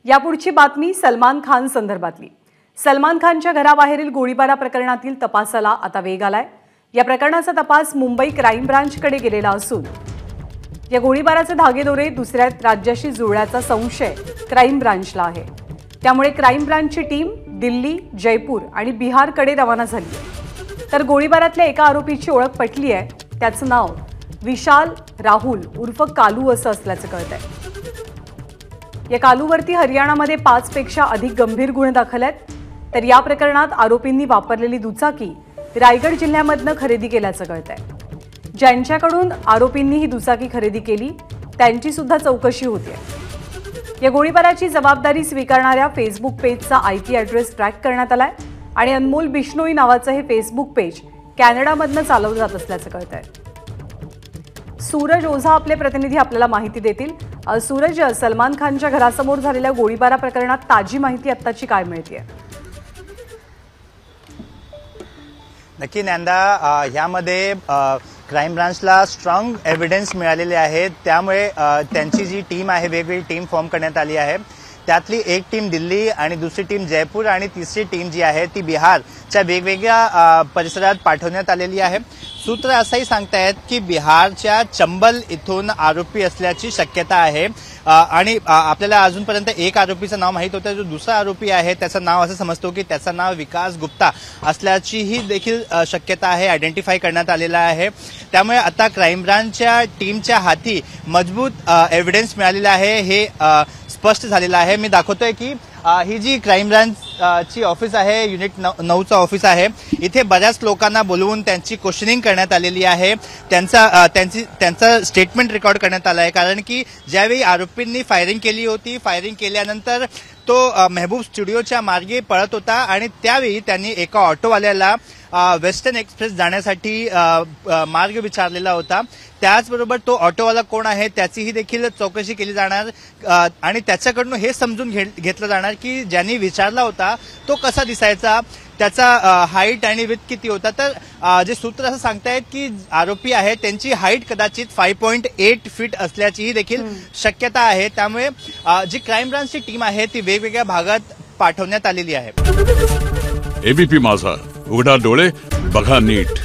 यापुढची बातमी सलमान खान संदर्भातली। सलमान खानच्या घराबाहेरील गोळीबार प्रकरणातील तपासाला आता वेग आलाय। या प्रकरणाचा तपास मुंबई क्राईम ब्रांचकडे गेलेला असून या गोळीबाराचे धागेदोरे दुसऱ्या राज्याशी जुळल्याचा संशय क्राईम ब्रांचला आहे। त्यामुळे क्राईम ब्रांचची टीम दिल्ली, जयपूर आणि बिहारकडे रवाना झाली आहे। तर गोळीबारातल्या एका आरोपीची ओळख पटली आहे। त्याचं नाव विशाल राहुल उर्फ कालू असं असल्याचं कळतंय। या कालूवरती हरियाणामध्ये 5 पेक्षा अधिक गंभीर गुन्हे दाखल आहेत। तर या प्रकरणात आरोपींनी वापरलेली दुचाकी रायगड जिल्ह्यामधनं खरेदी केल्याचं कळतंय। ज्यांच्याकडून आरोपींनी ही दुचाकी खरेदी केली त्यांची सुद्धा चौकशी होते। या गोळीबाराची जबाबदारी स्वीकारणाऱ्या फेसबुक पेजचा IP ॲड्रेस ट्रॅक करण्यात आलाय आणि अनमोल बिश्नोई नावाचं हे फेसबुक पेज कॅनडामधनं चालवलं जात असल्याचं कळतंय। सूरज ओझा आपले प्रतिनिधी आपल्याला माहिती देतील। सूरज, सलमान खानच्या घरासमोर झालेल्या गोळीबारा प्रकरणात ताजी माहिती आत्ताची काय मिळतेय? नक्की नंदा, ह्यामध्ये क्राईम ब्रांचला स्ट्रॉंग एव्हिडन्स मिळालेले आहेत। त्यामुळे त्यांची जी टीम आहे, वेगवेगळी टीम फॉर्म करण्यात आली आहे। त्यातली एक टीम दिल्ली आणि दुसरी टीम जयपूर आणि तिसरी टीम जी आहे ती बिहारच्या वेगवेगळ्या परिसरात पाठवण्यात आलेली आहे। सूत्र असंही सांगतायत की बिहारच्या चंबल इथून आरोपी असल्याची शक्यता आहे आणि आपल्याला अजूनपर्यंत एक आरोपीचं नाव माहीत होतं। जो दुसरा आरोपी आहे त्याचं नाव असं समजतो की त्याचं नाव विकास गुप्ता असल्याचीही देखील शक्यता आहे, आयडेंटिफाय करण्यात आलेला आहे। त्यामुळे आता क्राईम ब्रांचच्या टीमच्या हाती मजबूत एव्हिडन्स मिळालेला आहे, हे स्पष्ट झालेलं आहे। मी दाखवतोय की ही जी क्राईम ब्रांचची ऑफिस आहे, युनिट 9चं ऑफिस आहे, इथे बऱ्याच लोकांना बोलवून त्यांची क्वेश्चनिंग करण्यात आलेली आहे। त्यांचं स्टेटमेंट रेकॉर्ड करण्यात आलं आहे। कारण की ज्यावेळी आरोपींनी फायरिंग केली होती, फायरिंग केल्यानंतर तो मेहबूब स्टुडिओच्या मार्गे पळत होता आणि त्यावेळी त्यांनी एका ऑटोवाल्याला वेस्टर्न एक्सप्रेस जाण्यासाठी मार्ग विचारलेला होता। त्याचबरोबर तो ऑटोवाला कोण आहे त्याचीही देखील चौकशी केली जाणार आणि त्याच्याकडून हे समजून घेतलं जाणार की ज्यांनी विचारला होता तो कसा दिसायचा, त्याचा हाईट आणि विथ किती होता। तर जे सूत्र असं सांगतायत की आरोपी आहे त्यांची हाईट कदाचित 5.8 फीट असल्याचीही देखील शक्यता आहे। त्यामुळे जी क्राईम ब्रांचची टीम आहे ती वेगवेगळ्या भागात पाठवण्यात आलेली आहे। ABP माझा, उघडा डोळे बघा नीट।